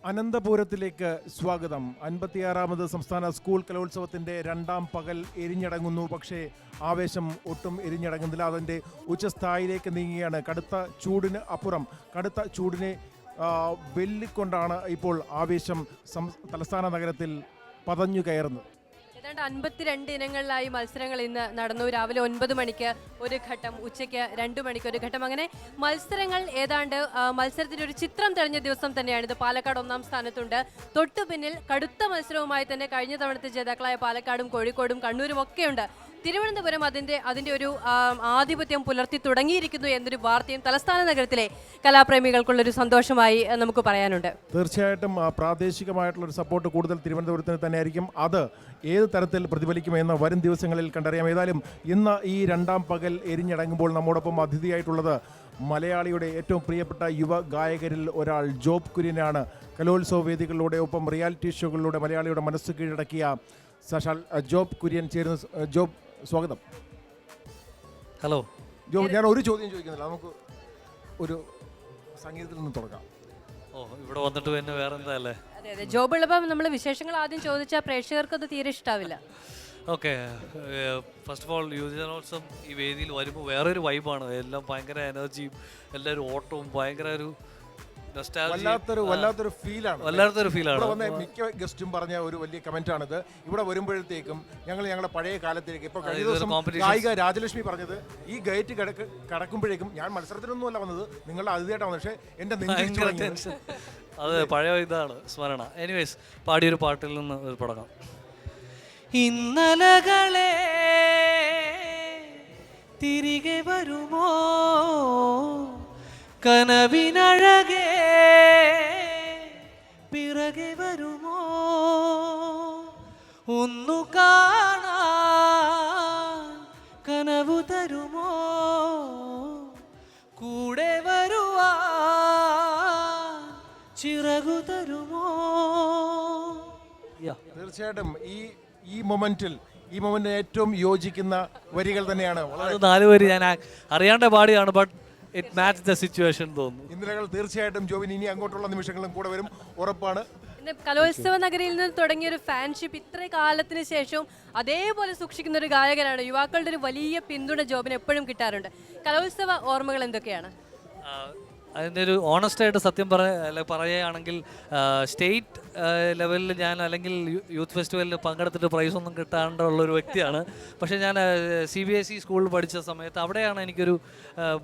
അനന്തപുരത്തിലേക്ക് സ്വാഗതം. 56ാമത് സംസ്ഥാന സ്കൂൾ കലോത്സവത്തിൻ്റെ രണ്ടാം പകൽ എരിഞ്ഞടങ്ങുന്നു. പക്ഷേ ആവേശം ഒട്ടും എരിഞ്ഞടങ്ങുന്നില്ല. അതിൻ്റെ ഉച്ചസ്ഥായിലേക്ക് നീങ്ങുകയാണ്. കടുത്ത ചൂടിന് അപ്പുറം കടുത്ത ചൂടിനെ വെല്ലിക്കൊണ്ടാണ് ഇപ്പോൾ ആവേശം തലസ്ഥാന നഗരത്തിൽ പതഞ്ഞു കയറുന്നത്. ഏതാണ്ട് 52 ഇനങ്ങളിലായി മത്സരങ്ങൾ ഇന്ന് നടന്നു. രാവിലെ 9 മണിക്ക് ഒരു ഘട്ടം, ഉച്ചയ്ക്ക് 2 മണിക്ക് ഒരു ഘട്ടം. അങ്ങനെ മത്സരങ്ങൾ ഏതാണ്ട് മത്സരത്തിന്റെ ഒരു ചിത്രം തെളിഞ്ഞ ദിവസം തന്നെയാണ്. ഇത് പാലക്കാട് 1ാം സ്ഥാനത്തുണ്ട്. തൊട്ടു പിന്നിൽ കടുത്ത മത്സരവുമായി തന്നെ കഴിഞ്ഞ തവണത്തെ ജേതാക്കളായ പാലക്കാടും കോഴിക്കോടും കണ്ണൂരും ഒക്കെയുണ്ട്. തിരുവനന്തപുരം അതിന്റെ ഒരു ആധിപത്യം പുലർത്തി തുടങ്ങിയിരിക്കുന്നു എന്നൊരു വാർത്തയും തലസ്ഥാന നഗരത്തിലെ കലാപ്രേമികൾക്കുള്ളൊരു സന്തോഷമായി നമുക്ക് പറയാനുണ്ട്. തീർച്ചയായിട്ടും പ്രാദേശികമായിട്ടുള്ളൊരു സപ്പോർട്ട് കൂടുതൽ തിരുവനന്തപുരത്തിന് തന്നെയായിരിക്കും. അത് ഏത് തരത്തിൽ പ്രതിഫലിക്കുമെന്ന് വരും ദിവസങ്ങളിൽ കണ്ടറിയാം. ഏതായാലും ഇന്ന് ഈ രണ്ടാം പകൽ എരിഞ്ഞടങ്ങുമ്പോൾ നമ്മോടൊപ്പം അതിഥിയായിട്ടുള്ളത് മലയാളിയുടെ ഏറ്റവും പ്രിയപ്പെട്ട യുവ ഗായകരിൽ ഒരാൾ ജോബ് കുര്യനാണ്. കലോത്സവ വേദികളിലൂടെ ഒപ്പം റിയാലിറ്റി ഷോകളിലൂടെ മലയാളിയുടെ മനസ്സ് കീഴടക്കിയ സാക്ഷാൽ ജോബ് കുര്യൻ ചേരുന്ന. ജോബ്, സ്വാഗതം. ഹലോ ജോബ്, ഞാൻ ഒരു ചോദ്യം ചോദിക്കുന്നില്ല, നമുക്ക് ഒരു സംഗീതത്തിൽ നിന്ന് തുടങ്ങാം. ഇവിടെ വന്നിട്ട് പിന്നെ വേറെ എന്താ അല്ലേ? അതെ അതെ, ജോബ് ഉള്ളപ്പോൾ നമ്മൾ വിശേഷങ്ങൾ ആദ്യം ചോദിച്ചാൽ പ്രേക്ഷകർക്ക് അത് തീരെ ഇഷ്ടാവില്ല. ഓക്കെ, ഫസ്റ്റ് ഓഫ് ഓൾ യുവജനോത്സവം ഈ വേദിയിൽ വരുമ്പോൾ വേറൊരു വൈബാണ്. എല്ലാം ഭയങ്കര എനർജിയും എല്ലാവരും ഓട്ടവും ഭയങ്കര ഒരു വല്ലാത്തൊരു ഫീലാണ്. മിക്ക ഗസ്റ്റും പറഞ്ഞ ഒരു വലിയ കമന്റ് ആണിത്. ഇവിടെ വരുമ്പോഴത്തേക്കും ഞങ്ങളുടെ പഴയ കാലത്തിലേക്ക് ഇപ്പോൾ കഴിഞ്ഞ ദിവസം ഗായിക രാജലക്ഷ്മി പറഞ്ഞത്, ഈ ഗേറ്റ് കടക്കുമ്പോഴേക്കും ഞാൻ മത്സരത്തിനൊന്നുമല്ല വന്നത്, നിങ്ങളുടെ അതിഥിയായിട്ടാണ് വന്നത്, പക്ഷേ എന്റെ അത് പഴയ ഇതാണ് സ്മരണ. എനിവേസ്, പാടിയൊരു പാട്ടിൽ നിന്ന് ഒരു തുടങ്ങാം. ഇന്നലകളെ തിരികെ വരുമോ കനവിനഴകേ പിറകെ വരുമോ ഒന്നു കാണാൻ കനവു തരുമോ കൂടെ വരുവാ ചിറകു തരുമോ. തീർച്ചയായിട്ടും ഈ മൊമെന്റിന് ഏറ്റവും യോജിക്കുന്ന വരികൾ തന്നെയാണ്. 4 വരി ഞാൻ അറിയാണ്ട് പാടിയാണ്, but it match the situation തോന്നുന്നു. ഇന്നലകൾ തീർച്ചയായിട്ടും ജോബിന് ഇനി അങ്ങോട്ടുള്ള നിമിഷങ്ങളും കൂടെ വരും, ഉറപ്പാണ്. കലോത്സവ നഗരിയിൽ നിന്ന് തുടങ്ങിയ ഒരു ഫാൻഷിപ്പ് ഇത്ര കാലത്തിന് ശേഷവും അതേപോലെ സൂക്ഷിക്കുന്ന ഒരു ഗായകനാണ്. യുവാക്കളുടെ ഒരു വലിയ പിന്തുണ ജോബിന് എപ്പോഴും കിട്ടാറുണ്ട്. കലോത്സവ ഓർമ്മകൾ എന്തൊക്കെയാണ്? അതിൻ്റെ ഒരു ഓണസ്റ്റായിട്ട് സത്യം പറയുകയാണെങ്കിൽ സ്റ്റേറ്റ് ലെവലിൽ ഞാൻ അല്ലെങ്കിൽ യൂത്ത് ഫെസ്റ്റിവലിൽ പങ്കെടുത്തിട്ട് പ്രൈസൊന്നും കിട്ടാണ്ടുള്ളൊരു വ്യക്തിയാണ്. പക്ഷേ ഞാൻ CBSE സ്കൂളിൽ പഠിച്ച സമയത്ത് അവിടെയാണ് എനിക്കൊരു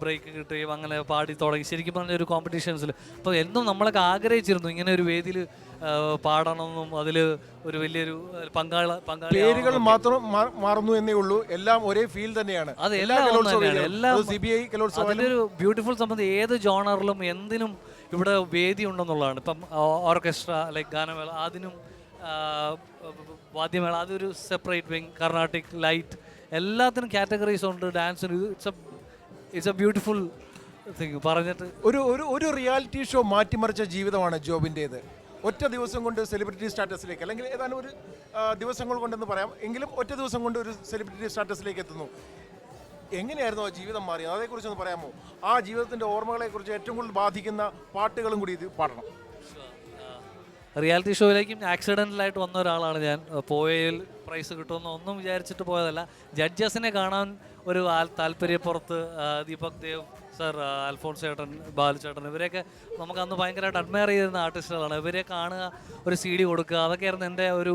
ബ്രേക്ക് കിട്ടുകയും അങ്ങനെ പാടി തുടങ്ങി. ശരിക്കും പറഞ്ഞ ഒരു കോമ്പറ്റീഷൻസിൽ അപ്പോൾ എന്നും നമ്മളൊക്കെ ആഗ്രഹിച്ചിരുന്നു ഇങ്ങനെ ഒരു വേദിയിൽ പാടണമെന്നും അതിൽ ഒരു വലിയൊരു പേരുകൾ മാത്രം മാറുന്നു എന്നേ ഉള്ളൂ, എല്ലാം ഒരേ ഫീൽ തന്നെയാണ്. അത് അതിലൊരു ബ്യൂട്ടിഫുൾ സംബന്ധം ഏത് ജോണറിലും എന്തിനും ഇവിടെ വേദി ഉണ്ടെന്നുള്ളതാണ്. ഇപ്പം ഓർക്കസ്ട്ര ലൈക്ക് ഗാനമേള, അതിനും വാദ്യമേള, അതൊരു സെപ്പറേറ്റ് വിങ്, കർണാട്ടിക്, ലൈറ്റ്, എല്ലാത്തിനും കാറ്റഗറീസ് ഉണ്ട്. ഡാൻസിന് ഇറ്റ്സ് എ ബ്യൂട്ടിഫുൾ തിങ്. പറഞ്ഞിട്ട് ഒരു റിയാലിറ്റി ഷോ മാറ്റിമറിച്ച ജീവിതമാണ് ജോബിൻ്റേത്. ഒറ്റ ദിവസം കൊണ്ട് സെലിബ്രിറ്റി സ്റ്റാറ്റസിലേക്ക്, അല്ലെങ്കിൽ ഏതാനും ഒരു ദിവസങ്ങൾ കൊണ്ടെന്ന് പറയാം, എങ്കിലും ഒറ്റ ദിവസം കൊണ്ട് ഒരു സെലിബ്രിറ്റി സ്റ്റാറ്റസിലേക്ക് എത്തുന്നു. എങ്ങനെയായിരുന്നു ആ ജീവിതം മാറിയത്? അതേക്കുറിച്ചൊന്ന് പറയാമോ? ആ ജീവിതത്തിൻ്റെ ഓർമ്മകളെക്കുറിച്ച് ഏറ്റവും കൂടുതൽ ബാധിക്കുന്ന പാട്ടുകളും കൂടി ഇത് പാടണം. റിയാലിറ്റി ഷോയിലേക്കും ആക്സിഡൻ്റലായിട്ട് വന്ന ഒരാളാണ് ഞാൻ. പോയതിൽ പ്രൈസ് കിട്ടുമെന്ന് ഒന്നും വിചാരിച്ചിട്ട് പോയതല്ല. ജഡ്ജസിനെ കാണാൻ ഒരു താല്പര്യപ്പുറത്ത് ദീപക് ദേവ് സർ, അൽഫോൺസ് ചേട്ടൻ, ബാലു ചേട്ടൻ, ഇവരെയൊക്കെ നമുക്ക് അന്ന് ഭയങ്കരമായിട്ട് അഡ്മയർ ചെയ്യുന്ന ആർട്ടിസ്റ്റുകളാണ്. ഇവരെ കാണുക, ഒരു CD കൊടുക്കുക, അതൊക്കെയായിരുന്നു എൻ്റെ ഒരു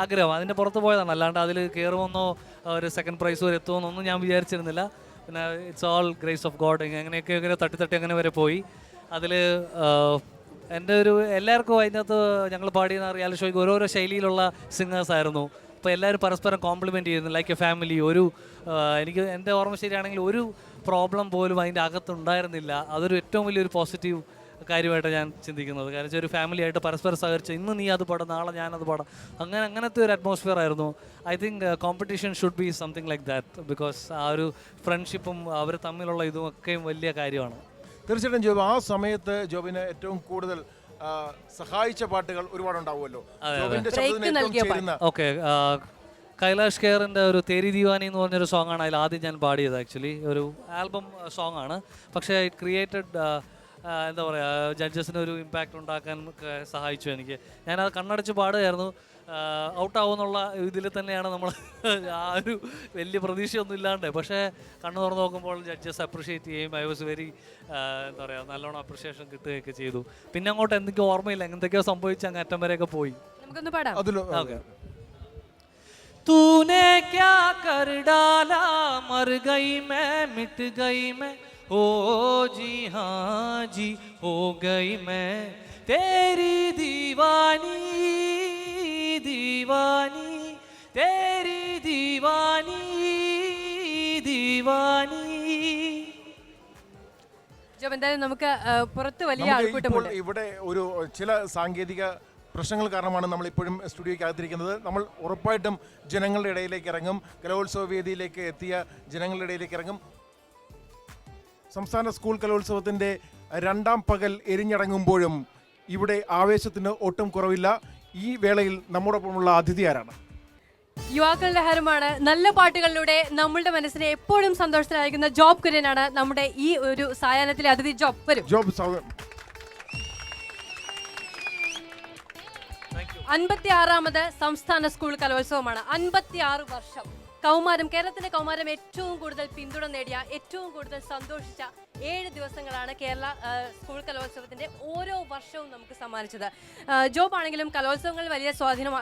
ആഗ്രഹം. അതിൻ്റെ പുറത്ത് പോയതാണ്. അല്ലാണ്ട് അതിൽ കയറുമെന്നോ ഒരു സെക്കൻഡ് പ്രൈസ് വരെ എത്തുമെന്നൊന്നും ഞാൻ വിചാരിച്ചിരുന്നില്ല. പിന്നെ it's all grace of God. അങ്ങനെയൊക്കെ ഇങ്ങനെ തട്ടി അങ്ങനെ വരെ പോയി. അതിൽ എൻ്റെ ഒരു എല്ലാവർക്കും അതിനകത്ത് ഞങ്ങൾ പാടിയ റിയാലിറ്റി ഷോയ്ക്ക് ഓരോരോ ശൈലിയിലുള്ള സിംഗേഴ്സ് ആയിരുന്നു. അപ്പോൾ എല്ലാവരും പരസ്പരം കോംപ്ലിമെൻറ്റ് ചെയ്യുന്നു, ലൈക്ക് എ ഫാമിലി. എനിക്ക് എൻ്റെ ഓർമ്മ ശരിയാണെങ്കിൽ ഒരു പ്രോബ്ലം പോലും അതിൻ്റെ അകത്തുണ്ടായിരുന്നില്ല. അതൊരു ഏറ്റവും വലിയൊരു പോസിറ്റീവ് കാര്യമായിട്ട് ഞാൻ ചിന്തിക്കുന്നത്. കാരണം വെച്ചാൽ ഒരു ഫാമിലി ആയിട്ട് പരസ്പരം സഹകരിച്ച് ഇന്ന് നീ അത് പാടാം, നാളെ ഞാനത് പാടാം, അങ്ങനത്തെ ഒരു അറ്റ്മോസ്ഫിയർ ആയിരുന്നു. I think competition should be something like that, because ആ ഒരു ഫ്രണ്ട്ഷിപ്പും അവർ തമ്മിലുള്ള ഇതും ഒക്കെയും വലിയ കാര്യമാണ്. തീർച്ചയായിട്ടും ജോബ്, ആ സമയത്ത് ജോബിന് ഏറ്റവും കൂടുതൽ സഹായിച്ച പാട്ടുകൾ ഒരുപാടുണ്ടാവുമല്ലോ. ഓക്കെ, കൈലാഷ് കെയറിൻ്റെ ഒരു തേരി ദീവാനി എന്ന് പറഞ്ഞൊരു സോങ്ങാണ് അതിൽ ആദ്യം ഞാൻ പാടിയത്. ആക്ച്വലി ഒരു ആൽബം സോങ്ങാണ്, പക്ഷേ ഇറ്റ് ക്രിയേറ്റഡ് എന്താ പറയുക, ജഡ്ജസിന് ഒരു ഇമ്പാക്റ്റ് ഉണ്ടാക്കാൻ സഹായിച്ചു എനിക്ക്. ഞാനത് കണ്ണടച്ച് പാടുകയായിരുന്നു. ഔട്ടാവുമെന്നുള്ള ഇതിൽ തന്നെയാണ് നമ്മൾ ആ ഒരു വലിയ പ്രതീക്ഷയൊന്നും ഇല്ലാണ്ട്, പക്ഷേ കണ്ണു തുറന്ന് നോക്കുമ്പോൾ ജഡ്ജസ് അപ്രിഷ്യേറ്റ് ചെയ്യും. ഐ വാസ് വെരി എന്താ പറയുക, നല്ലോണം അപ്രിഷ്യേഷൻ കിട്ടുകയൊക്കെ ചെയ്തു. പിന്നെ അങ്ങോട്ട് എന്തൊക്കെയോ ഓർമ്മയില്ല, എന്തൊക്കെയോ സംഭവിച്ച് അങ്ങ് അറ്റം വരെയൊക്കെ പോയി. നമുക്കൊന്ന് പാടാം. ഓക്കെ. तूने क्या कर डाला, मर गई मैं, मिट गई मैं, ओ जी हाँ जी, हो गई मैं तेरी दीवानी दीवानी, तेरी दीवानी दीवानी. ജോബ്, എന്തായാലും നമുക്ക് പുറത്ത് വലിയ നമുക്ക് ആൾക്കൂട്ടമുണ്ട്. ഇപ്പോൾ ഇവിടെ ഒരു ചില സാങ്കേതിക പ്രശ്നങ്ങൾ കാരണമാണ് നമ്മൾ ഇപ്പോഴും സ്റ്റുഡിയോയ്ക്ക് അകത്തിരിക്കുന്നത്. നമ്മൾ ഉറപ്പായിട്ടും ജനങ്ങളുടെ ഇടയിലേക്ക് ഇറങ്ങും, കലോത്സവ വേദിയിലേക്ക് എത്തിയ ജനങ്ങളുടെ ഇടയിലേക്ക് ഇറങ്ങും. സംസ്ഥാന സ്കൂൾ കലോത്സവത്തിൻ്റെ രണ്ടാം പകൽ എരിഞ്ഞടങ്ങുമ്പോഴും ഇവിടെ ആവേശത്തിന് ഒട്ടും കുറവില്ല. ഈ വേളയിൽ നമ്മോടൊപ്പമുള്ള അതിഥി ആരാണ്? യുവാക്കളുടെ ഹരമാണ്. നല്ല പാട്ടുകളിലൂടെ നമ്മളുടെ മനസ്സിനെ എപ്പോഴും സന്തോഷത്തിലായിരിക്കുന്ന ജോബ് കുര്യനാണ് നമ്മുടെ ഈ ഒരു സായാഹ്നത്തിലെ അതിഥി. ജോബ് വരും. ജോബ് 56ാമത് സംസ്ഥാന സ്കൂൾ കലോത്സവമാണ്. 56 വർഷം കൗമാരം, കേരളത്തിന്റെ കൗമാരം ഏറ്റവും കൂടുതൽ പിന്തുണ നേടിയ, ഏറ്റവും കൂടുതൽ സന്തോഷിച്ച 7 ദിവസങ്ങളാണ് കേരള സ്കൂൾ കലോത്സവത്തിന്റെ ഓരോ വർഷവും നമുക്ക് സമ്മാനിച്ചത്. ജോബ് ആണെങ്കിലും കലോത്സവങ്ങൾ വലിയ സ്വാധീനം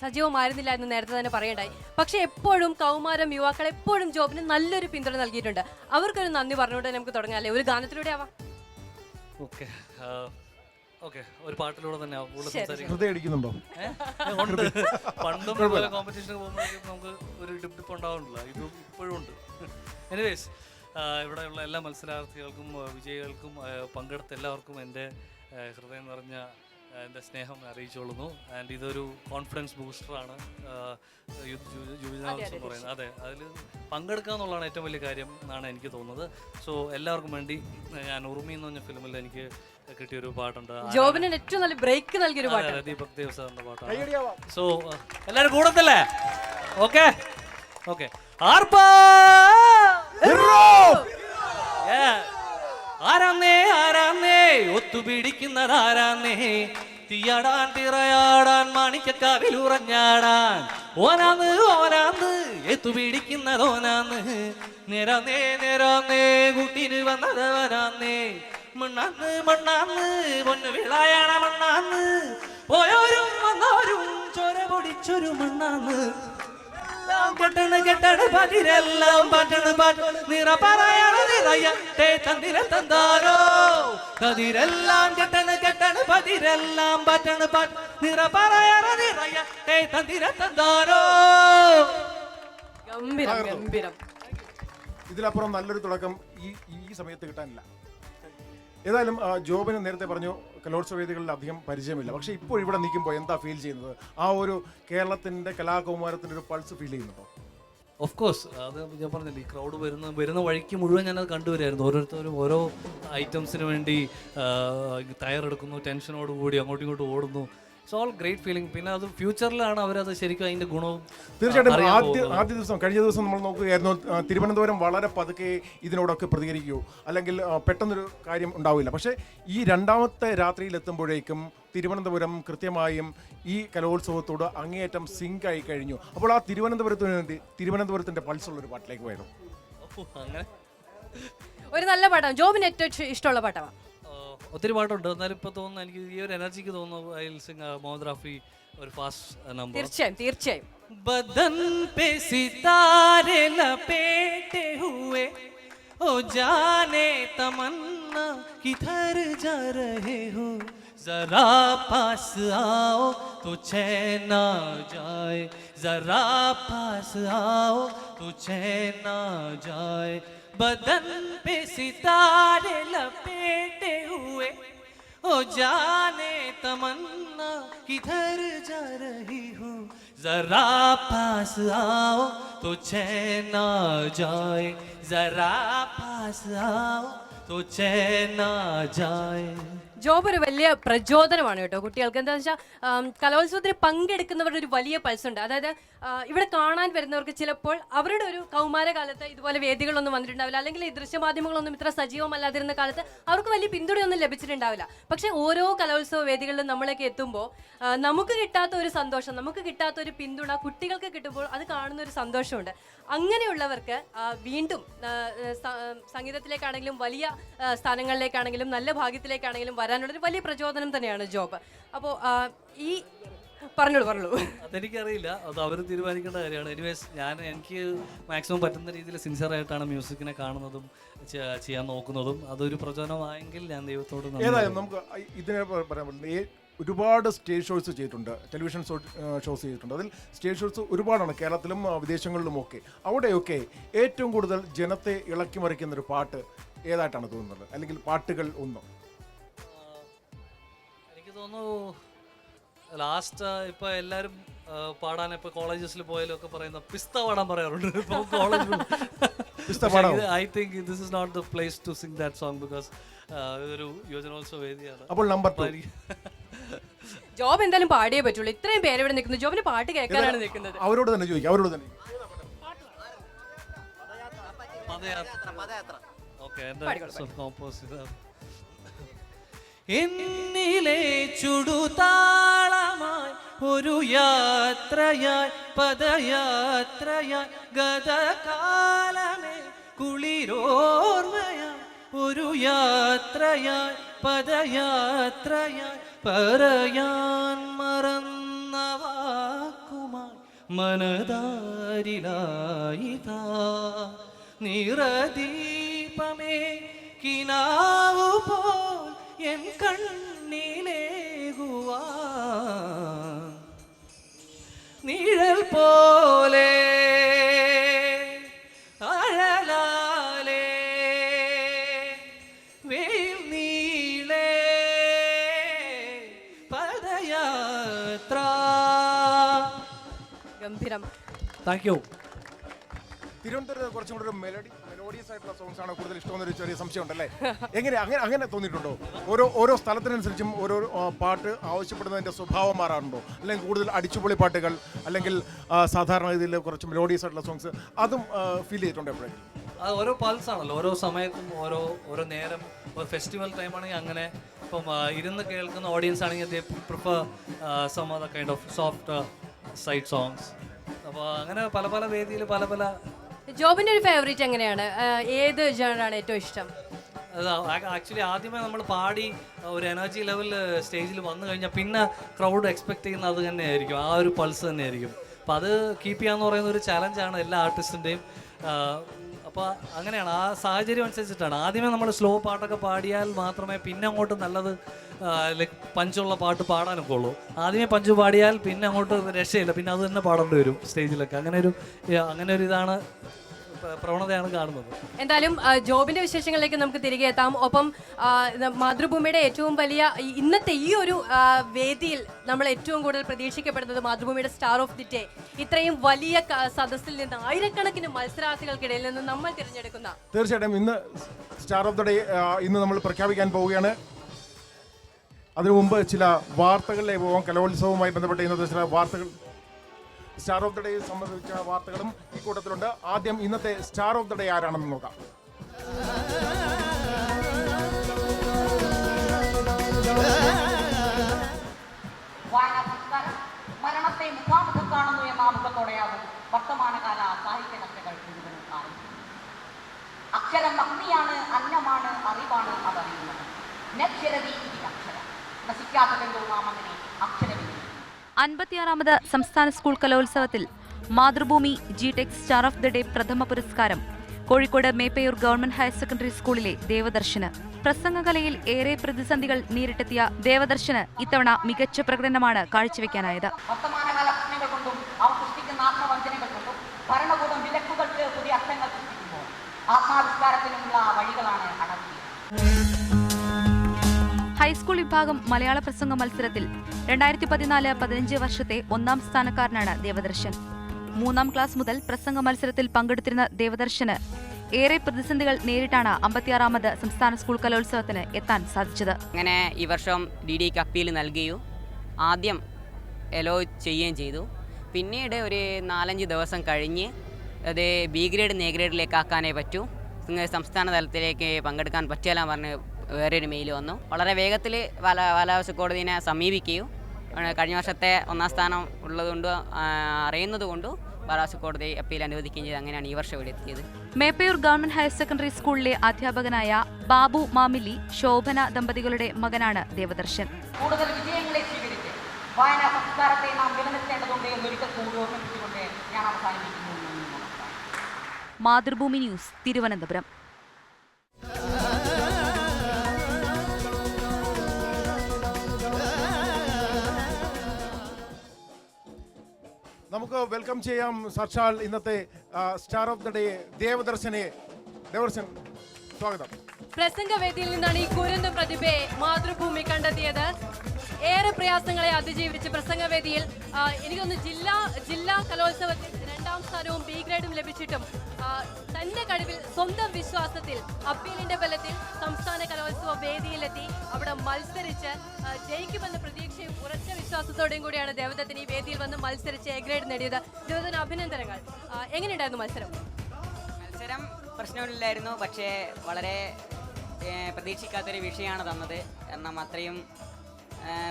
സജീവമായിരുന്നില്ല എന്ന് നേരത്തെ തന്നെ പറയണ്ടായി. പക്ഷെ എപ്പോഴും കൗമാരം യുവാക്കൾ എപ്പോഴും ജോബിന് നല്ലൊരു പിന്തുണ നൽകിയിട്ടുണ്ട്. അവർക്കൊരു നന്ദി പറഞ്ഞുകൊണ്ട് നമുക്ക് തുടങ്ങാം അല്ലേ? ഒരു ഗാനത്തിലൂടെ ആവാം. ഓക്കെ, ഒരു പാട്ടിലൂടെ തന്നെ ഹൃദയം അടിക്കുന്നുണ്ടോ? പണ്ടും കോമ്പറ്റീഷന് പോകുമ്പോഴേക്കും നമുക്ക് ഒരു ഡിപ്പ് ഉണ്ടാവുന്നില്ല, ഇത് ഇപ്പോഴും ഉണ്ട്. എനിവേസ്, ഇവിടെയുള്ള എല്ലാ മത്സരാർത്ഥികൾക്കും വിജയികൾക്കും പങ്കെടുത്ത എല്ലാവർക്കും എൻ്റെ ഹൃദയം നിറഞ്ഞ എൻ്റെ സ്നേഹം അറിയിച്ചുകൊള്ളുന്നു. ആൻഡ് ഇതൊരു കോൺഫിഡൻസ് ബൂസ്റ്ററാണ് യുവജനോത്സവം എന്ന് പറയുന്നത്. അതെ, അതിൽ പങ്കെടുക്കുക എന്നുള്ളതാണ് ഏറ്റവും വലിയ കാര്യം എന്നാണ് എനിക്ക് തോന്നുന്നത്. സോ എല്ലാവർക്കും വേണ്ടി ഞാൻ ഉറുമി എന്ന് പറഞ്ഞ ഫിലിമിൽ എനിക്ക് കിട്ടിയൊരു പാട്ടുണ്ട്, ജോബിന് ഏറ്റവും നല്ല ബ്രേക്ക് നൽകിയൊരു പാട്ട്, ദീപക് ദേവ് സാറിന്റെ പാട്ടാണ്. സോ എല്ലാവരും കൂടത്തല്ലേ? Okay okay. ആരാന്നേ ആരാന്നേ ഒത്തുപിടിക്കുന്നത് ആരാന്നേ, തീയാടാൻ തിറയാടാൻ മാണിക്കക്കാവിൽ ഉറഞ്ഞാടാൻ, ഓനാന്ന് ഓനാന്ന് എത്തുപിടിക്കുന്നത് ഓനാന്ന്, നേരാന്നേ നേരാന്നേ കൂട്ടിന് വന്നതവനാന്നേ, മണ്ണാന്ന് മണ്ണാന്ന് പൊന്നു വിളായാണ മണ്ണാന്ന്, പോയോരും വന്നോരും ചോര പൊടിച്ചൊരു മണ്ണാന്ന്, കെട്ടണ് കെട്ടണ് പതിരെല്ലാം പാട്ടണ് പാട്ട് നിറ പറയണ നിറയട്ടെ തന്തിര തന്താരോ, കതിരെല്ലാം കെട്ടണ് കെട്ടണ് പതിരെല്ലാം പാട്ടണ് പാട്ട് നിറ പറയണ നിറയട്ടെ തന്തിര തന്താരോ. ഗംഭീരം ഗംഭീരം. ഇതിലപ്പുറം നല്ലൊരു തുടക്കം ഈ സമയത്ത് കിട്ടാനില്ല. ഏതായാലും ജോബിന് നേരത്തെ പറഞ്ഞു കലോത്സവ വേദികളിൽ അധികം പരിചയമില്ല, പക്ഷേ ഇപ്പോൾ ഇവിടെ നിൽക്കുമ്പോൾ എന്താ ഫീൽ ചെയ്യുന്നത്? ആ ഒരു കേരളത്തിൻ്റെ കലാകൗമാരത്തിൻ്റെ ഒരു പൾസ് ഫീൽ ചെയ്യുന്നുണ്ടോ? ഓഫ് കോഴ്സ്, അത് ഞാൻ പറഞ്ഞില്ല, ഈ ക്രൗഡ് വരുന്ന വഴിക്ക് മുഴുവൻ ഞാനത് കണ്ടുവരായിരുന്നു. ഓരോരുത്തരും ഓരോ ഐറ്റംസിന് വേണ്ടി തയ്യാറെടുക്കുന്നു, ടെൻഷനോടുകൂടി അങ്ങോട്ടും ഇങ്ങോട്ടും ഓടുന്നു. It's all great feeling. പിന്നെ അത് ഫ്യൂച്ചറിലാണ് അവരത് ശരിക്കും അതിൻ്റെ ഗുണവും. തീർച്ചയായിട്ടും ആദ്യ ദിവസം കഴിഞ്ഞ ദിവസം നമ്മൾ നോക്കുകയായിരുന്നു, തിരുവനന്തപുരം വളരെ പതുക്കെ ഇതിനോടൊക്കെ പ്രതികരിക്കുകയോ അല്ലെങ്കിൽ പെട്ടെന്നൊരു കാര്യം ഉണ്ടാവില്ല. പക്ഷേ ഈ രണ്ടാമത്തെ രാത്രിയിൽ എത്തുമ്പോഴേക്കും തിരുവനന്തപുരം കൃത്യമായും ഈ കലോത്സവത്തോട് അങ്ങേയറ്റം സിങ്ക് ആയി കഴിഞ്ഞു. അപ്പോൾ ആ തിരുവനന്തപുരത്തിന് വേണ്ടി തിരുവനന്തപുരത്തിൻ്റെ പൾസുള്ളൊരു പാട്ടിലേക്ക് പോയിരുന്നു. അങ്ങനെ ഒരു നല്ല പാട്ടാണ്. ജോബിന് ഏറ്റവും ഇഷ്ടമുള്ള പാട്ടാണ്? ഒത്തിരി പാട്ടുണ്ട്, എന്നാലും ഇപ്പോൾ തോന്നുന്നു എനിക്ക് ഈ ഒരു എനർജിക്ക് തോന്നുന്നു ഐ വിൽ സിംഗ് മോഹമ്മദ് റാഫി ഒരു ഫാസ്റ്റ് നമ്പർ. തീർച്ചയായും തീർച്ചയായും. बदन पे सितारे लपेटे हुए ओ जाने तमन्ना किधर जा रहे हो, जरा पास आओ तो चैन आ जाए, जरा पास आओ तो चैन आ जाए, बदन पे सितारे लपेटे हुए ओ जाने तमन्ना किधर जा रही हो, जरा पास आओ तो चैन आ जाए, जरा पास आओ तो चैन आ जाए. ജോബ് ഒരു വലിയ പ്രചോദനമാണ് കേട്ടോ കുട്ടികൾക്ക്. എന്താണെന്ന് വെച്ചാൽ കലോത്സവത്തിന് പങ്കെടുക്കുന്നവരുടെ ഒരു വലിയ പൾസുണ്ട്. അതായത് ഇവിടെ കാണാൻ വരുന്നവർക്ക് ചിലപ്പോൾ അവരുടെ ഒരു കൗമാരകാലത്ത് ഇതുപോലെ വേദികളൊന്നും വന്നിട്ടുണ്ടാവില്ല, അല്ലെങ്കിൽ ഈ ദൃശ്യമാധ്യമങ്ങളൊന്നും ഇത്ര സജീവമല്ലാതിരുന്ന കാലത്ത് അവർക്ക് വലിയ പിന്തുണയൊന്നും ലഭിച്ചിട്ടുണ്ടാവില്ല. പക്ഷേ ഓരോ കലോത്സവ വേദികളിലും നമ്മളൊക്കെ എത്തുമ്പോൾ നമുക്ക് കിട്ടാത്ത ഒരു സന്തോഷം, നമുക്ക് കിട്ടാത്ത ഒരു പിന്തുണ കുട്ടികൾക്ക് കിട്ടുമ്പോൾ അത് കാണുന്ന ഒരു സന്തോഷമുണ്ട്. അങ്ങനെയുള്ളവർക്ക് വീണ്ടും സംഗീതത്തിലേക്കാണെങ്കിലും വലിയ സ്ഥാനങ്ങളിലേക്കാണെങ്കിലും നല്ല ഭാഗ്യത്തിലേക്കാണെങ്കിലും വരാനുള്ളൊരു വലിയ പ്രചോദനം തന്നെയാണ് ജോബ്. അപ്പോൾ ഈ പറഞ്ഞോളൂ. അതെനിക്കറിയില്ല, അത് അവർ തീരുമാനിക്കേണ്ട കാര്യമാണ്. എനിവേസ് എനിക്ക് മാക്സിമം പറ്റുന്ന രീതിയിൽ സിൻസിയറായിട്ടാണ് മ്യൂസിക്കിനെ കാണുന്നതും ചെയ്യാൻ നോക്കുന്നതും. അതൊരു പ്രചോദനമായെങ്കിൽ ഞാൻ ദൈവത്തോട് ഏതായാലും നമുക്ക് ഇതിനെ പറയാൻ പറ്റുന്നത് ഒരുപാട് സ്റ്റേജ് ഷോസ് ചെയ്തിട്ടുണ്ട്, ടെലിവിഷൻ ഷോസ് ചെയ്തിട്ടുണ്ട്. അതിൽ സ്റ്റേജ് ഷോസ് ഒരുപാടാണ്, കേരളത്തിലും വിദേശങ്ങളിലുമൊക്കെ. അവിടെയൊക്കെ ഏറ്റവും കൂടുതൽ ജനത്തെ ഇളക്കി മറിക്കുന്ന ഒരു പാട്ട് ഏതായിട്ടാണ് തോന്നുന്നത്, അല്ലെങ്കിൽ പാട്ടുകൾ ഒന്നും? എനിക്ക് തോന്നുന്നു ലാസ്റ്റ് ഇപ്പോൾ എല്ലാവരും പാടാൻ ഇപ്പോൾ കോളേജസിൽ പോയാലും ഒക്കെ പറയുന്ന പിസ്ത പാടാൻ പറയാറുണ്ട്. ഇപ്പോൾ കോളേജിൽ I think this is not the place to sing that song because ഇതൊരു യുവജനോത്സവ വേദിയാണ്. അപ്പോൾ നമ്പർ ജോബ് എന്തായാലും പാടിയേ പറ്റുള്ളൂ. ഇത്രയും പേര് ഇവിടെ നിൽക്കുന്നു, ജോബിന് പാട്ട് കേൾക്കാനാണ് നിൽക്കുന്നത്. അവരോട് തന്നെ ചോദിക്കാം, അവരോട് തന്നെ. എന്നിലെ ചുടുതാളമായി ഒരു യാത്രയായി പദയാത്രയായി ഗതകാലമേ കുളിരോർമ്മയായി ഒരു യാത്രയായി പദയാത്രയായി പറയാൻ മറന്ന വാക്കുമായി മനതാരിലായിതാ നിറദീപമേ കിനാവു പോൽ എൻ കണ്ണിലേകുവാ നിഴൽ പോലെ അഴലാലേ വെയിൽ നീളേ പദയാത്ര. ഗംഭീരം. Thank you. തിരുവനന്തപുരത്ത് കുറച്ചും കൂടെ ഒരു മെലോഡിയസ് ആയിട്ടുള്ള സോങ്സ് ആണ് കൂടുതൽ ഇഷ്ടമെന്നൊരു ചെറിയ സംശയം ഉണ്ടല്ലേ? അങ്ങനെ തോന്നിയിട്ടുണ്ടോ? ഓരോ സ്ഥലത്തിനനുസരിച്ചും ഓരോ പാട്ട് ആവശ്യപ്പെടുന്നതിൻ്റെ സ്വഭാവം മാറാറുണ്ടോ? അല്ലെങ്കിൽ കൂടുതൽ അടിച്ചുപൊളി പാട്ടുകൾ, അല്ലെങ്കിൽ സാധാരണ രീതിയിൽ കുറച്ച് മെലോഡിയസ് ആയിട്ടുള്ള സോങ്സ്, അതും ഫീൽ ചെയ്തിട്ടുണ്ടോ എപ്പോഴെങ്കിലും? അത് ഓരോ പൾസ് ആണല്ലോ, ഓരോ സമയത്തും ഓരോ നേരം. ഒരു ഫെസ്റ്റിവൽ ടൈം ആണെങ്കിൽ അങ്ങനെ, ഇപ്പം ഇരുന്ന് കേൾക്കുന്ന ഓഡിയൻസ് ആണെങ്കിൽ they prefer some other kind of soft side songs. അപ്പോൾ അങ്ങനെ പല പല വേദിയിൽ പല പല. ജോബിന്റെ ഒരു ഫേവറേറ്റ് എങ്ങനെയാണ്? ഏത് ജേണറാണ് ഏറ്റവും ഇഷ്ടം? ആക്ച്വലി ആദ്യമേ നമ്മൾ പാടി ഒരു എനർജി ലെവൽ സ്റ്റേജിൽ വന്നു കഴിഞ്ഞാൽ പിന്നെ ക്രൗഡ് എക്സ്പെക്ട് ചെയ്യുന്നത് അത് തന്നെയായിരിക്കും, ആ ഒരു പൾസ് തന്നെയായിരിക്കും. അപ്പോൾ അത് കീപ്പ് ചെയ്യാന്ന് പറയുന്ന ഒരു ചലഞ്ചാണ് എല്ലാ ആർട്ടിസ്റ്റിൻ്റെയും. അപ്പോൾ അങ്ങനെയാണ്, ആ സാഹചര്യം അനുസരിച്ചിട്ടാണ്. ആദ്യമേ നമ്മൾ സ്ലോ പാട്ടൊക്കെ പാടിയാൽ മാത്രമേ പിന്നെ അങ്ങോട്ട് നല്ലത് ലൈക്ക് പഞ്ചുള്ള പാട്ട് പാടാനൊക്കെ ഉള്ളൂ. ആദ്യമേ പഞ്ച് പാടിയാൽ പിന്നെ അങ്ങോട്ട് രക്ഷയില്ല, പിന്നെ അത് തന്നെ പാടേണ്ടി വരും സ്റ്റേജിലൊക്കെ. അങ്ങനെ ഒരു ഇതാണ്, പ്രവണതയാണ് കാണുന്നത്. എന്തായാലും ജോബിന്റെ വിശേഷങ്ങളിലേക്ക് നമുക്ക് തിരികെ എത്താം. ഒപ്പം മാതൃഭൂമിയുടെ ഏറ്റവും വലിയ ഇന്നത്തെ ഈ ഒരു വേദിയിൽ നമ്മൾ ഏറ്റവും കൂടുതൽ പ്രതീക്ഷിക്കപ്പെടുന്നത് മാതൃഭൂമിയുടെ സ്റ്റാർ ഓഫ് ദി ഡേ, ഇത്രയും വലിയ സദസ്സിൽ നിന്ന് ആയിരക്കണക്കിന് മത്സരാർത്ഥികൾക്കിടയിൽ നിന്ന് നമ്മൾ തിരഞ്ഞെടുക്കുന്ന. തീർച്ചയായിട്ടും ഇന്ന് സ്റ്റാർ ഓഫ് ദി ഡേ ഇന്ന് നമ്മൾ പ്രഖ്യാപിക്കാൻ പോവുകയാണ്. അതിനു മുമ്പ് ചില വാർത്തകളിലേക്ക് പോകാം. കലോത്സവവുമായി ബന്ധപ്പെട്ട ഇന്നത്തെ ചില വാർത്തകൾ, സ്റ്റാർ ഓഫ് ദി ഡേ സംബന്ധിച്ച വാർത്തകളും ഈ കൂട്ടത്തിലുണ്ട്. ആദ്യം ഇന്നത്തെ സ്റ്റാർ ഓഫ് ദി ഡേ ആരാണെന്ന് നോക്കാം. മരണത്തെ മുഖാമുഖം കാണുന്നു എന്ന മുഖത്തോടെയാകും വർത്തമാനകാല സാഹിത്യ ചർച്ചകൾ മുഴുവനും ആരംഭിക്കും. അക്ഷരം അഗ്നിയാണ്, അന്നമാണ്, അറിവാണ് അതറിയുന്നത്. നക്ഷരതി അക്ഷരം നശിക്കാത്തതെന്തോ നാം അങ്ങനെ അക്ഷരവിധി. 56ാമത് സംസ്ഥാന സ്കൂൾ കലോത്സവത്തിൽ Mathrubhumi G-tech star of the day പ്രഥമ പുരസ്കാരം Kozhikode Meppayur government higher secondary സ്കൂളിലെ ദേവദർശന്. പ്രസംഗകലയിൽ ഏറെ പ്രതിസന്ധികൾ നേരിട്ടെത്തിയ ദേവദർശന് ഇത്തവണ മികച്ച പ്രകടനമാണ് കാഴ്ചവെക്കാനായത്. വർത്തമാനകാല പ്രശ്നങ്ങൾ കൊണ്ടും അവർ സൃഷ്ടിക്കുന്ന ആത്മവഞ്ചനകൾ കൊണ്ടും ഭരണകൂടം വിലക്കുകൾക്ക് പുതിയ അർത്ഥങ്ങൾ സൃഷ്ടിക്കുമ്പോൾ ആത്മാവിഷ്കാരത്തിനുള്ള വഴികളാണ് അടങ്ങിയത്. ഹൈസ്കൂൾ വിഭാഗം മലയാള പ്രസംഗ മത്സരത്തിൽ 2014-15 വർഷത്തെ 1ാം സ്ഥാനക്കാരനാണ് ദേവദർശൻ. 3ാം ക്ലാസ് മുതൽ പ്രസംഗ മത്സരത്തിൽ പങ്കെടുത്തിരുന്ന ദേവദർശന് ഏറെ പ്രതിസന്ധികൾ നേരിട്ടാണ് 56ാമത് സംസ്ഥാന സ്കൂൾ കലോത്സവത്തിന് എത്താൻ സാധിച്ചത്. അങ്ങനെ ഈ വർഷം DDക്ക് അപ്പീൽ നൽകുകയും ആദ്യം എലോ ചെയ്യുകയും ചെയ്തു. പിന്നീട് ഒരു 4-5 ദിവസം കഴിഞ്ഞ് അത് B ഗ്രേഡ് A ഗ്രേഡിലേക്ക് ആക്കാനേ പറ്റൂ, സംസ്ഥാന തലത്തിലേക്ക് പങ്കെടുക്കാൻ പറ്റില്ല പറഞ്ഞ് വേറൊരു മെയിൽ വന്നു. വളരെ വേഗത്തിൽ ബാലാവകാശ കോടതിയെ സമീപിക്കുകയും കഴിഞ്ഞ വർഷത്തെ 1ാം സ്ഥാനം ഉള്ളതുകൊണ്ട് അറിയുന്നതുകൊണ്ടും ബാലാവകാശ കോടതി അപ്പീൽ അനുവദിക്കുകയും ചെയ്ത് അങ്ങനെയാണ് ഈ വർഷം ഇവിടെ എത്തിയത്. മേപ്പയൂർ ഗവൺമെന്റ് ഹയർ സെക്കൻഡറി സ്കൂളിലെ അധ്യാപകനായ ബാബു മാമിലി ശോഭന ദമ്പതികളുടെ മകനാണ് ദേവദർശൻ. കൂടുതൽ വിജയങ്ങളെ സ്വീകരിച്ച് വായനാ സംസ്കാരത്തെ നാം നിലനിർത്തേണ്ടതുണ്ട് എന്നൊരിക്കൽ കൂടി ഓർമ്മിപ്പിച്ചുകൊണ്ട് ഞാൻ അവസാനിപ്പിക്കുന്നു. മാതൃഭൂമി ന്യൂസ്, തിരുവനന്തപുരം. നമുക്ക് വെൽക്കം ചെയ്യാം സാക്ഷാൽ ഇന്നത്തെ സ്റ്റാർ ഓഫ് ദ ഡേ ദേവദർശനെ. ദേവദർശൻ, സ്വാഗതം. പ്രസംഗവേദിയിൽ നിന്നാണ് ഈ കുരുന്ന് പ്രതിഭയെ മാതൃഭൂമി കണ്ടെത്തിയത്. ഏറെ പ്രയാസങ്ങളെ അതിജീവിച്ച് പ്രസംഗവേദിയിൽ എനിക്കൊന്ന് ജില്ലാ കലോത്സവത്തിൽ 2ാം സ്ഥാനവും B ഗ്രേഡും ലഭിച്ചിട്ടും തന്റെ കഴിവിൽ സ്വന്തം വിശ്വാസത്തിൽ അപ്പീലിന്റെ ബലത്തിൽ സംസ്ഥാന കലോത്സവ വേദിയിലെത്തി അവിടെ മത്സരിച്ച് ജയിക്കുമെന്ന പ്രതീക്ഷയും ഉറച്ച വിശ്വാസത്തോടെയും കൂടിയാണ് ദേവദത്തിന് ഈ വേദിയിൽ വന്ന് മത്സരിച്ച് A ഗ്രേഡ് നേടിയത്. ദേവദത്തിന് അഭിനന്ദനങ്ങൾ. എങ്ങനെയുണ്ടായിരുന്നു മത്സരം? മത്സരം പ്രശ്നമില്ലായിരുന്നു, പക്ഷേ വളരെ പ്രതീക്ഷിക്കാത്തൊരു വിഷയമാണ് തന്നത്. കാരണം അത്രയും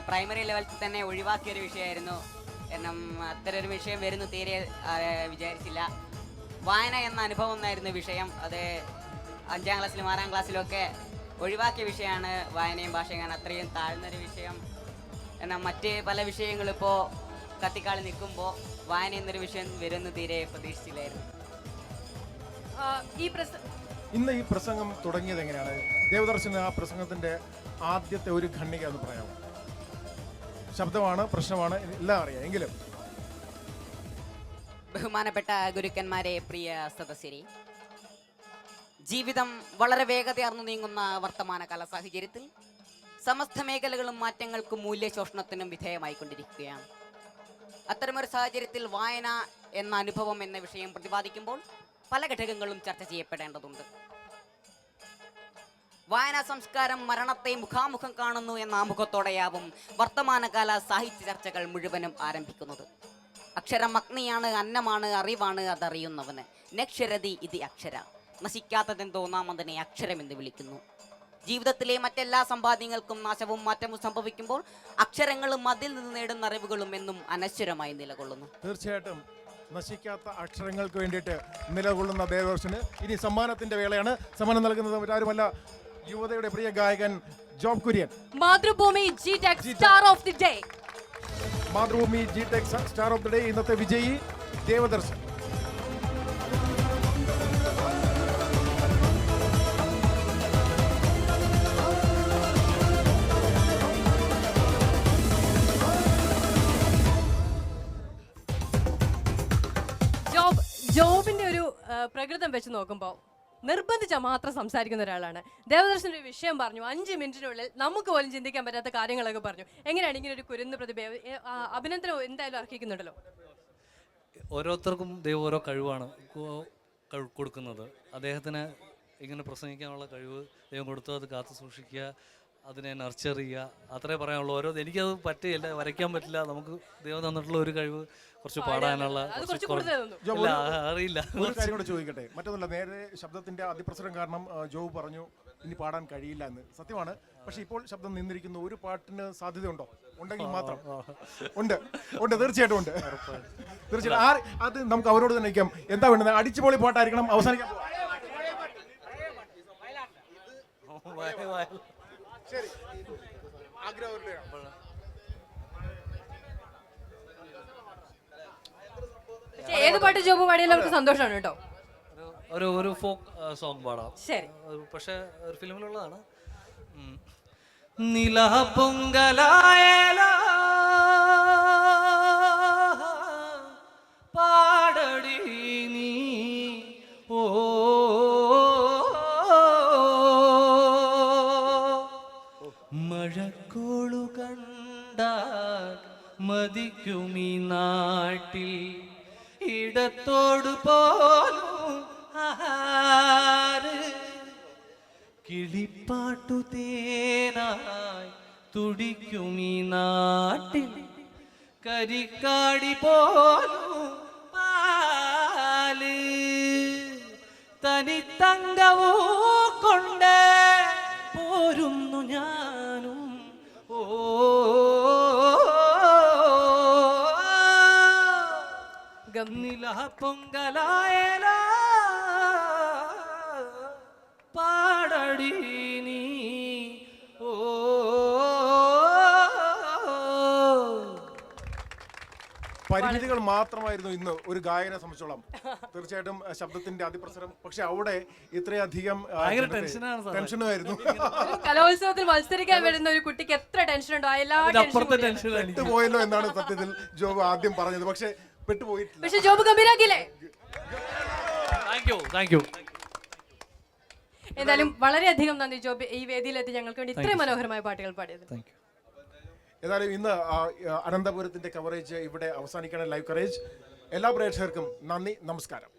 പ്രൈമറി ലെവലിൽ തന്നെ ഒഴിവാക്കിയൊരു വിഷയമായിരുന്നു. കാരണം അത്തരൊരു വിഷയം വരുന്നു തീരെ വിചാരിച്ചില്ല. വായന എന്ന അനുഭവം എന്നായിരുന്നു വിഷയം. അത് 5ാം ക്ലാസ്സിലും 6ാം ക്ലാസ്സിലും ഒക്കെ ഒഴിവാക്കിയ വിഷയമാണ് വായനയും ഭാഷയും. കാരണം അത്രയും താഴ്ന്നൊരു വിഷയം. എന്നാൽ മറ്റ് പല വിഷയങ്ങളിപ്പോൾ കത്തിക്കാളി നിൽക്കുമ്പോൾ വായന എന്നൊരു വിഷയം വരുമെന്ന് തീരെ പ്രതീക്ഷിച്ചില്ലായിരുന്നു. ഇന്ന് ഈ പ്രസംഗം തുടങ്ങിയത് എങ്ങനെയാണ്? ദേവദർശന് ആ പ്രസംഗത്തിന്റെ ആദ്യത്തെ ഒരു ഖണ്ഡിക എന്ന് പറയാമോ? ശബ്ദമാണ് പ്രശ്നമാണ്, എല്ലാം അറിയാം, എങ്കിലും ബഹുമാനപ്പെട്ട ഗുരുക്കന്മാരെ, പ്രിയ സദസ്യരെ, ജീവിതം വളരെ വേഗതയാർന്നു നീങ്ങുന്ന വർത്തമാനകാല സാഹചര്യത്തിൽ സമസ്ത മേഖലകളും മാറ്റങ്ങൾക്കും മൂല്യശോഷണത്തിനും വിധേയമായിക്കൊണ്ടിരിക്കുകയാണ്. അത്തരമൊരു സാഹചര്യത്തിൽ വായന എന്ന അനുഭവം എന്ന വിഷയം പ്രതിപാദിക്കുമ്പോൾ പല ഘടകങ്ങളും ചർച്ച ചെയ്യപ്പെടേണ്ടതുണ്ട്. വായനാ സംസ്കാരം മരണത്തെ മുഖാമുഖം കാണുന്നു എന്ന ആമുഖത്തോടെയാവും വർത്തമാനകാല സാഹിത്യ ചർച്ചകൾ മുഴുവനും ആരംഭിക്കുന്നത്. അക്ഷരം അഗ്നിയാണ്, അന്നമാണ്, അറിവാണ്, അതറിയുന്നവന്. നക്ഷരതി ഇത് അക്ഷര, നശിക്കാത്തതെന്തോ നാം അതിനെ അക്ഷരമെന്ന് വിളിക്കുന്നു. ജീവിതത്തിലെ മറ്റെല്ലാ സമ്പാദ്യങ്ങൾക്കും നാശവും മാറ്റവും സംഭവിക്കുമ്പോൾ അക്ഷരങ്ങളും അതിൽ നിന്ന് നേടുന്ന അറിവുകളും എന്നും അനശ്വരമായി നിലകൊള്ളുന്നു. തീർച്ചയായിട്ടും നശിക്കാത്ത അക്ഷരങ്ങൾക്ക് വേണ്ടിയിട്ട് നിലകൊള്ളുന്ന ദേവദർശന് ഇനി സമ്മാനത്തിന്റെ വേളയാണ്. സമ്മാനം നൽകുന്നത് മറ്റാരുമല്ല, യുവതയുടെ പ്രിയ ഗായകൻ job Kurian. Mathrubhumi GTech star of the day. Mathrubhumi GTech star of the day ഇന്നത്തെ വിജയി ദേവദർശൻ. ജോബിന്റെ ഒരു പ്രകൃതം വെച്ച് നോക്കുമ്പോൾ നിർബന്ധിച്ച മാത്രം സംസാരിക്കുന്ന ഒരാളാണ്. ദേവദർശൻ ഒരു വിഷയം പറഞ്ഞു, 5 മിനിറ്റിനുള്ളിൽ നമുക്ക് പോലും ചിന്തിക്കാൻ പറ്റാത്ത കാര്യങ്ങളൊക്കെ പറഞ്ഞു. എങ്ങനെയാണ് ഇങ്ങനെ ഒരു കുരുന്ന് പ്രതിഭ? അഭിനന്ദനം എന്തായാലും അർഹിക്കുന്നുണ്ടല്ലോ. ഓരോരുത്തർക്കും ദൈവം ഓരോ കഴിവാണ് കൊടുക്കുന്നത്. അദ്ദേഹത്തിന് ഇങ്ങനെ പ്രസംഗിക്കാനുള്ള കഴിവ് ദൈവം കൊടുത്തു, അത് കാത്തു സൂക്ഷിക്കുക, അതിനെ നർച്ചർ ചെയ്യുക, അത്രേ പറയാനുള്ളൂ. എനിക്കത് പറ്റില്ല, വരയ്ക്കാൻ പറ്റില്ല. നമുക്ക് ദൈവം തന്നിട്ടുള്ള ഒരു കഴിവ് കുറച്ച് പാടാനുള്ള അറിയില്ല. ഒരു കാര്യം കൂടെ ചോദിക്കട്ടെ, മറ്റൊന്നുമില്ല, നേരെ ശബ്ദത്തിന്റെ അതിപ്രസരം കാരണം ജോബ് പറഞ്ഞു ഇനി പാടാൻ കഴിയില്ല എന്ന്. സത്യമാണ്, പക്ഷെ ഇപ്പോൾ ശബ്ദം നിന്നിരിക്കുന്നു. ഒരു പാട്ടിന് സാധ്യതയുണ്ടോ? ഉണ്ടെങ്കിൽ മാത്രം. ഉണ്ട്, തീർച്ചയായിട്ടും ഉണ്ട്. തീർച്ചയായിട്ടും അത് നമുക്ക് അവരോട് തന്നെ ഇരിക്കാം. എന്താ വേണ്ടത്? അടിച്ചുപൊളി പാട്ടായിരിക്കണം അവസാനിക്കാൻ. ശരി, ഏത് പാട്ട് ജോബ് പാടിയാലും നമുക്ക് സന്തോഷമാണ് കേട്ടോ. ഒരു ഫോക്ക് സോങ് പാടാം. ശരി, പക്ഷെ ഒരു ഫിലിമിലുള്ളതാണ്. നില പൊങ്കലായല പാടടി നീ ഓ മഴക്കോളു കണ്ടാൽ മതിക്കുമീ നാട്ടിൽ ഇടത്തോട് പോലും കിളിപ്പാട്ടു തേനായി തുടിക്കുമീ നാട്ടിൽ കരിക്കാടി പോലും പാല് തനിത്തങ്കവോ കൊണ്ട് പോരുന്നു ഞാനും ഓ നില പൊങ്കലായല പാടടി നീ ഓ പരിമിതികൾ മാത്രമായിരുന്നു ഇന്ന് ഒരു ഗായകനെ സംബന്ധിച്ചോളം. തീർച്ചയായിട്ടും ശബ്ദത്തിന്റെ അതിപ്രസരം. പക്ഷെ അവിടെ ഇത്രയധികം ഭയങ്കര ടെൻഷനാണ് സാറേ. ടെൻഷനുമായിരുന്നു. ഒരു കലോത്സവത്തിൽ മത്സരിക്കാൻ വരുന്ന ഒരു കുട്ടിക്ക് എത്ര ടെൻഷൻ ഉണ്ടോ, എല്ലാ അപ്പുറത്തെ ടെൻഷൻ പെട്ടുപോയല്ലോ എന്നാണ് സത്യത്തിൽ ജോബ് ആദ്യം പറഞ്ഞത്. പക്ഷെ പെട്ടുപോയിട്ടില്ല. പക്ഷെ ജോബ് ഗംഭീരാക്കിയില്ലേ? Thank you. എന്തായാലും വളരെയധികം നന്ദി ജോബ്, ഈ വേദിയിലെത്തി ഞങ്ങൾക്ക് വേണ്ടി ഇത്രയും മനോഹരമായ പാട്ടുകൾ പാടിയത്. ഏതായാലും ഇന്ന് അനന്തപുരത്തിന്റെ കവറേജ് ഇവിടെ അവസാനിക്കണം. ലൈവ് കവറേജ് എല്ലാ പ്രേക്ഷകർക്കും നന്ദി, നമസ്കാരം.